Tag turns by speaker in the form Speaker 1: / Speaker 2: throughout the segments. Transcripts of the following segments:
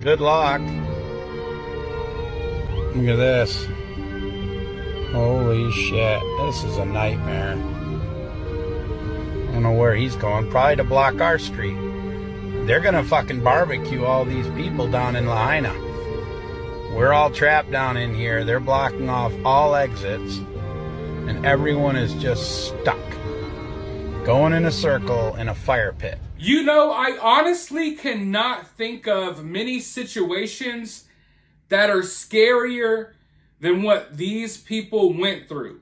Speaker 1: Good luck. Look at this. Holy shit. This is a nightmare. I don't know where he's going. Probably to block our street. They're gonna fucking barbecue all these people down in Lahaina. We're all trapped down in here. They're blocking off all exits. And everyone is just stuck. Going in a circle in a fire pit.
Speaker 2: You know, I honestly cannot think of many situations that are scarier than what these people went through.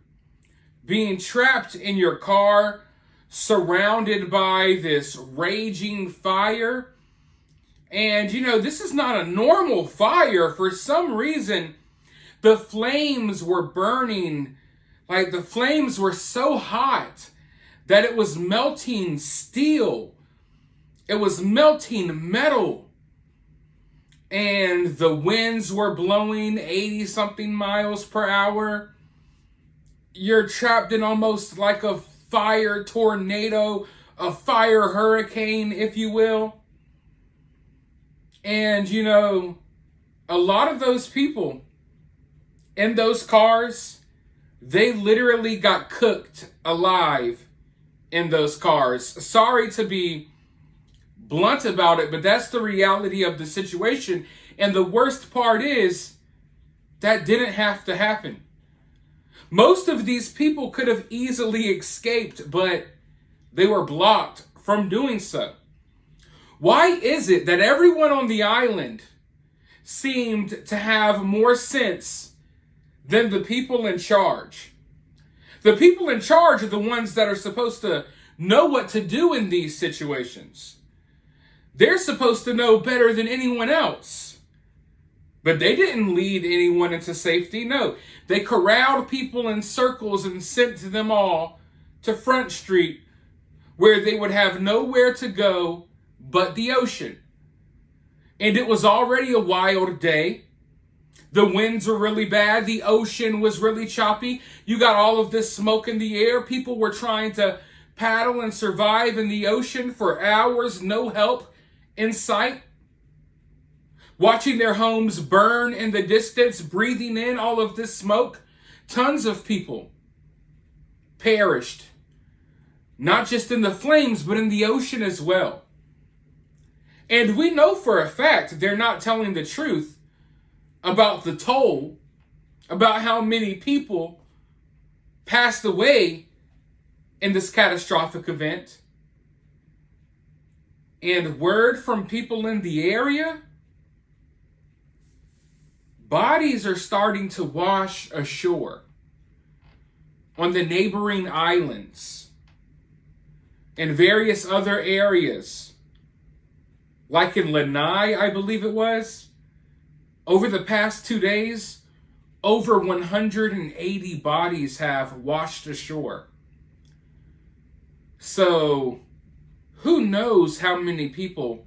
Speaker 2: Being trapped in your car, surrounded by this raging fire. And, you know, this is not a normal fire. For some reason, the flames were burning. Like, the flames were so hot that it was melting steel. It was melting metal. And the winds were blowing 80-something miles per hour. You're trapped in almost like a fire tornado, a fire hurricane, if you will. And, you know, a lot of those people in those cars, they literally got cooked alive in those cars. Sorry to be blunt about it, but that's the reality of the situation. And the worst part is that didn't have to happen. Most of these people could have easily escaped, but they were blocked from doing so. Why is it that everyone on the island seemed to have more sense than the people in charge? The people in charge are the ones that are supposed to know what to do in these situations. They're supposed to know better than anyone else. But they didn't lead anyone into safety. No, they corralled people in circles and sent them all to Front Street, where they would have nowhere to go but the ocean. And it was already a wild day. The winds were really bad. The ocean was really choppy. You got all of this smoke in the air. People were trying to paddle and survive in the ocean for hours, no help in sight. Watching their homes burn in the distance, breathing in all of this smoke. Tons of people perished. Not just in the flames, but in the ocean as well. And we know for a fact they're not telling the truth about the toll, about how many people passed away in this catastrophic event. And word from people in the area, bodies are starting to wash ashore on the neighboring islands and various other areas, like in Lanai, I believe it was. Over the past 2 days, over 180 bodies have washed ashore. So, who knows how many people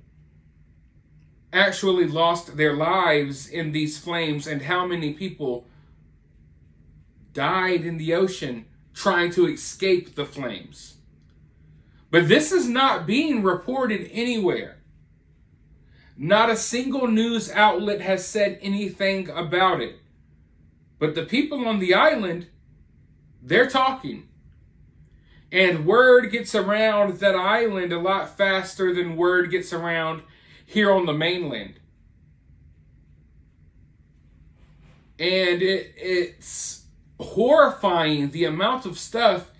Speaker 2: actually lost their lives in these flames and how many people died in the ocean trying to escape the flames. But this is not being reported anywhere. Not a single news outlet has said anything about it. But the people on the island, they're talking. And word gets around that island a lot faster than word gets around here on the mainland. And it's horrifying the amount of stuff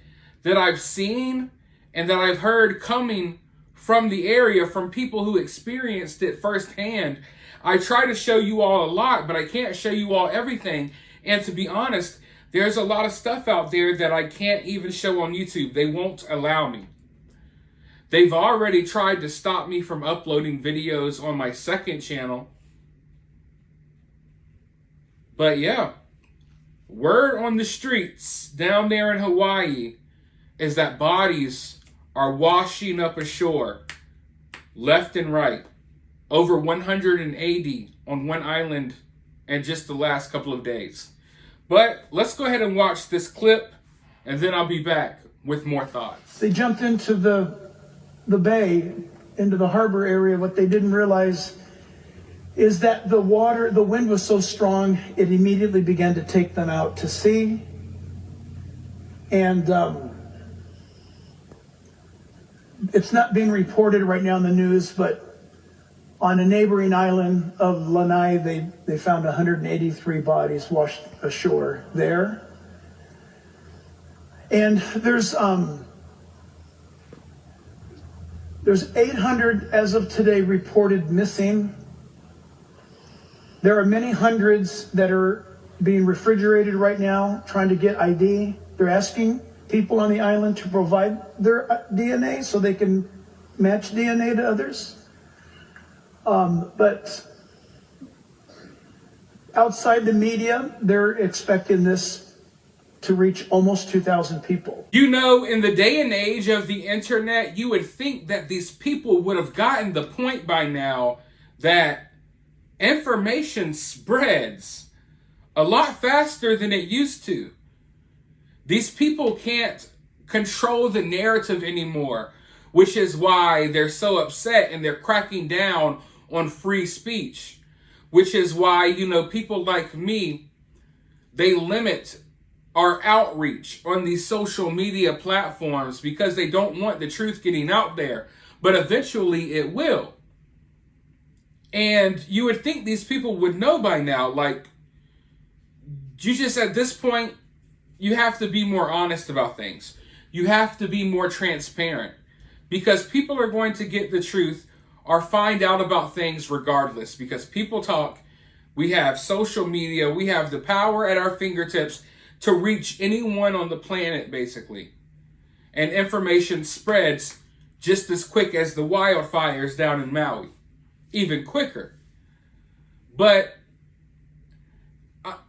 Speaker 2: that I've seen and that I've heard coming from the area, from people who experienced it firsthand. I try to show you all a lot, but I can't show you all everything. And to be honest, there's a lot of stuff out there that I can't even show on YouTube. They won't allow me. They've already tried to stop me from uploading videos on my second channel. But yeah, word on the streets down there in Hawaii is that bodies are washing up ashore left and right. Over 180 on one island in just the last couple of days. But let's go ahead and watch this clip, and then I'll be back with more thoughts.
Speaker 3: They jumped into the bay, into the harbor area. What they didn't realize is that the wind was so strong, it immediately began to take them out to sea. And it's not being reported right now in the news, but on a neighboring island of Lanai, they found 183 bodies washed ashore there. And there's 800 as of today reported missing. There are many hundreds that are being refrigerated right now, trying to get ID. They're asking people on the island to provide their DNA so they can match DNA to others. But outside the media, they're expecting this to reach almost 2,000 people.
Speaker 2: You know, in the day and age of the internet, you would think that these people would have gotten the point by now that information spreads a lot faster than it used to. These people can't control the narrative anymore, which is why they're so upset and they're cracking down on free speech, which is why, you know, people like me, they limit our outreach on these social media platforms because they don't want the truth getting out there. But eventually it will. And you would think these people would know by now. Like, you just, at this point, you have to be more honest about things. You have to be more transparent. Because people are going to get the truth or find out about things regardless. Because people talk. We have social media. We have the power at our fingertips to reach anyone on the planet, basically. And information spreads just as quick as the wildfires down in Maui. Even quicker. But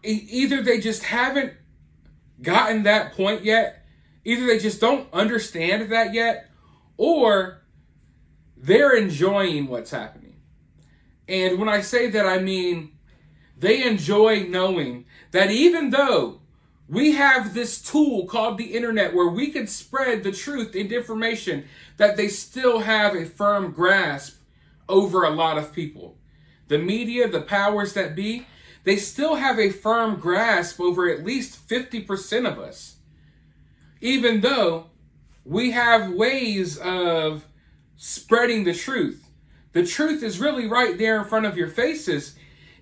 Speaker 2: either they just haven't gotten that point yet, either they just don't understand that yet, or they're enjoying what's happening. And when I say that, I mean they enjoy knowing that even though we have this tool called the internet where we can spread the truth and information, that they still have a firm grasp over a lot of people. The media, the powers that be, they still have a firm grasp over at least 50% of us. Even though we have ways of spreading the truth. The truth is really right there in front of your faces.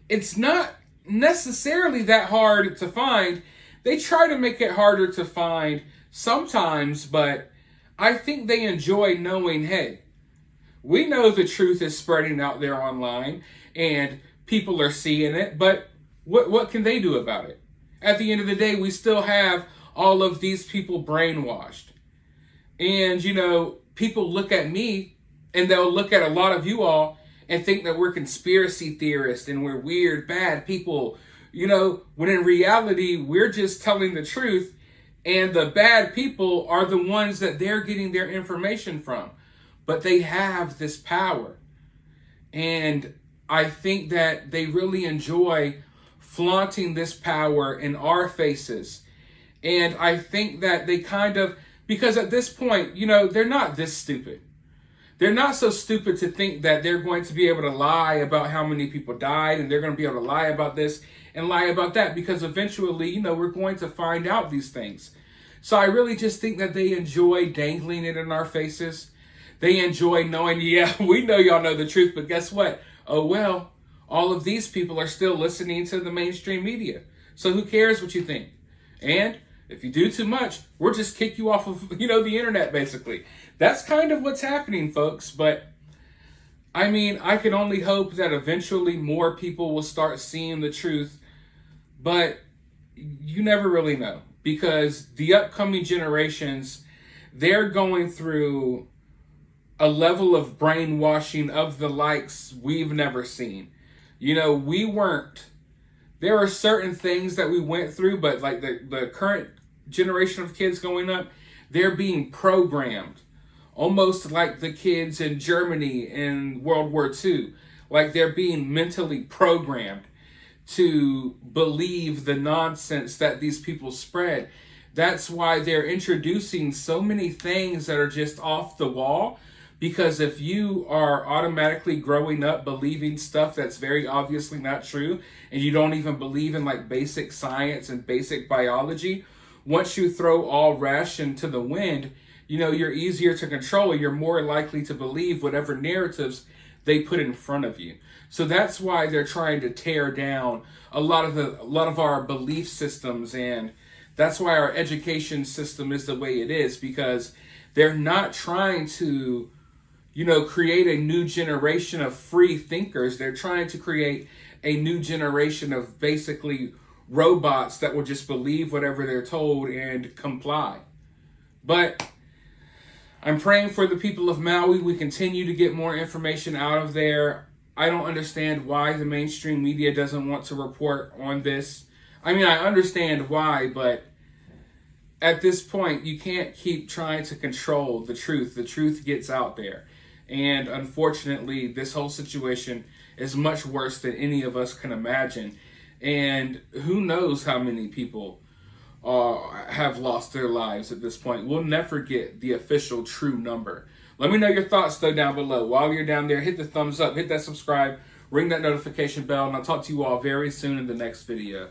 Speaker 2: It's not necessarily that hard to find. They try to make it harder to find sometimes, but I think they enjoy knowing, hey, we know the truth is spreading out there online and people are seeing it, but what can they do about it? At the end of the day, we still have all of these people brainwashed. And, you know, people look at me and they'll look at a lot of you all and think that we're conspiracy theorists and we're weird, bad people, you know, when in reality, we're just telling the truth, and the bad people are the ones that they're getting their information from. But they have this power. And I think that they really enjoy flaunting this power in our faces. And I think that they kind of, because at this point, you know, they're not this stupid. They're not so stupid to think that they're going to be able to lie about how many people died, and they're going to be able to lie about this and lie about that, because eventually, you know, we're going to find out these things. So I really just think that they enjoy dangling it in our faces. They enjoy knowing, yeah, we know y'all know the truth, but guess what? Oh, well, all of these people are still listening to the mainstream media. So who cares what you think? And if you do too much, we'll just kick you off of, you know, the internet, basically. That's kind of what's happening, folks. But, I mean, I can only hope that eventually more people will start seeing the truth. But you never really know. Because the upcoming generations, they're going through a level of brainwashing of the likes we've never seen. You know, we weren't. There are certain things that we went through, but like the current generation of kids going up, they're being programmed. Almost like the kids in Germany in World War II. Like they're being mentally programmed to believe the nonsense that these people spread. That's why they're introducing so many things that are just off the wall, Because if you are automatically growing up believing stuff that's very obviously not true, and you don't even believe in like basic science and basic biology, once you throw all ration to the wind, you know, you're easier to control, and you're more likely to believe whatever narratives they put in front of you. So that's why they're trying to tear down a lot of our belief systems, and that's why our education system is the way it is, because they're not trying to, you know, create a new generation of free thinkers. They're trying to create a new generation of basically robots that will just believe whatever they're told and comply. But I'm praying for the people of Maui. We continue to get more information out of there. I don't understand why the mainstream media doesn't want to report on this. I mean, I understand why, but at this point, you can't keep trying to control the truth. The truth gets out there. And unfortunately, this whole situation is much worse than any of us can imagine. And who knows how many people have lost their lives at this point. We'll never get the official true number. Let me know your thoughts, though, down below. While you're down there, hit the thumbs up, hit that subscribe, ring that notification bell, and I'll talk to you all very soon in the next video.